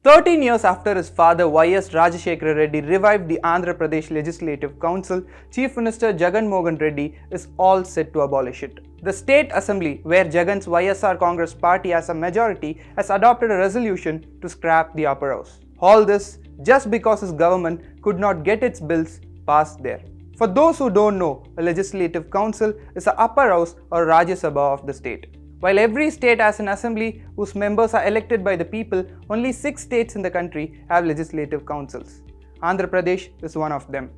13 years after his father Y.S. Rajasekhara Reddy revived the Andhra Pradesh Legislative Council, Chief Minister Jagan Mohan Reddy is all set to abolish it. The State Assembly, where Jagan's YSR Congress party has a majority, has adopted a resolution to scrap the upper house. All this just because his government could not get its bills passed there. For those who don't know, a Legislative Council is the upper house or Rajya Sabha of the state. While every state has an assembly whose members are elected by the people, only 6 states in the country have legislative councils. Andhra Pradesh is one of them.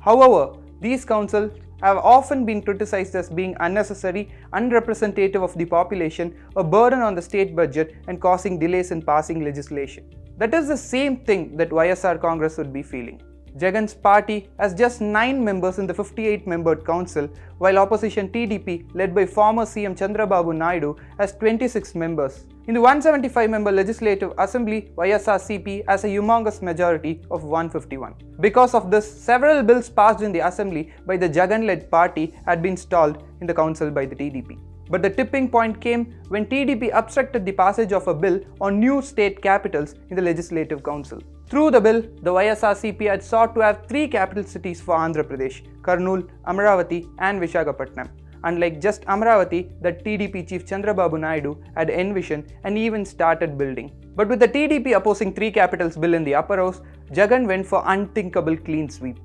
However, these councils have often been criticized as being unnecessary, unrepresentative of the population, a burden on the state budget, and causing delays in passing legislation. That is the same thing that YSR Congress would be feeling. Jagan's party has just 9 members in the 58-membered council, while opposition TDP, led by former CM Chandrababu Naidu, has 26 members. In the 175-member Legislative Assembly, YSRCP has a humongous majority of 151. Because of this, several bills passed in the Assembly by the Jagan-led party had been stalled in the council by the TDP. But the tipping point came when TDP obstructed the passage of a bill on new state capitals in the Legislative Council. Through the bill, the YSRCP had sought to have 3 capital cities for Andhra Pradesh: Kurnool, Amaravati and Visakhapatnam. Unlike just Amaravati, that TDP chief Chandrababu Naidu had envisioned and even started building. But with the TDP opposing 3 capitals bill in the upper house, Jagan went for unthinkable clean sweep: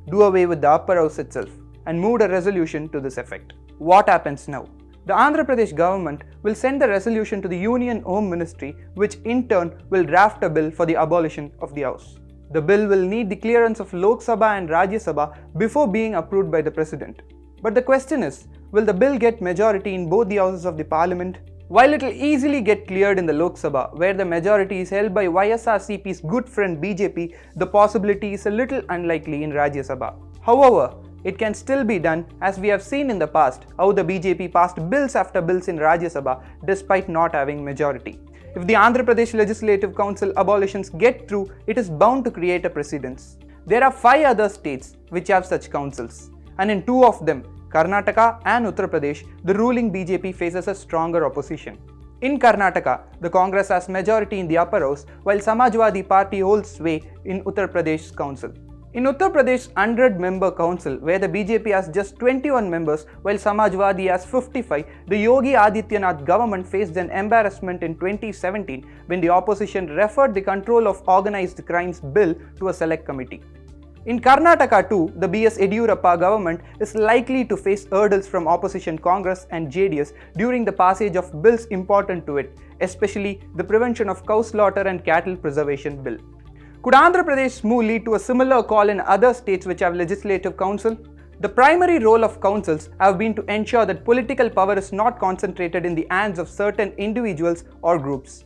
do away with the upper house itself, and moved a resolution to this effect. What happens now? The Andhra Pradesh government will send the resolution to the Union Home Ministry, which in turn will draft a bill for the abolition of the house. The bill will need the clearance of Lok Sabha and Rajya Sabha before being approved by the President. But the question is, will the bill get majority in both the houses of the Parliament? While it will easily get cleared in the Lok Sabha, where the majority is held by YSRCP's good friend BJP, the possibility is a little unlikely in Rajya Sabha. However, it can still be done, as we have seen in the past how the BJP passed bills after bills in Rajya Sabha despite not having majority. If the Andhra Pradesh Legislative Council abolitions get through, it is bound to create a precedence. There are 5 other states which have such councils, and in 2 of them, Karnataka and Uttar Pradesh, the ruling BJP faces a stronger opposition. In Karnataka, the Congress has majority in the upper house, while Samajwadi Party holds sway in Uttar Pradesh's council. In Uttar Pradesh's 100-member council, where the BJP has just 21 members while Samajwadi has 55, the Yogi Adityanath government faced an embarrassment in 2017 when the opposition referred the Control of Organized Crimes bill to a select committee. In Karnataka too, the B.S. Yeduguri government is likely to face hurdles from opposition Congress and JDS during the passage of bills important to it, especially the Prevention of Cow Slaughter and Cattle Preservation Bill. Could Andhra Pradesh's move lead to a similar call in other states which have legislative council? The primary role of councils have been to ensure that political power is not concentrated in the hands of certain individuals or groups.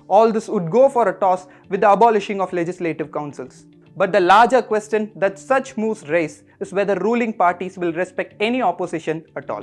All this would go for a toss with the abolishing of legislative councils. But the larger question that such moves raise is whether ruling parties will respect any opposition at all.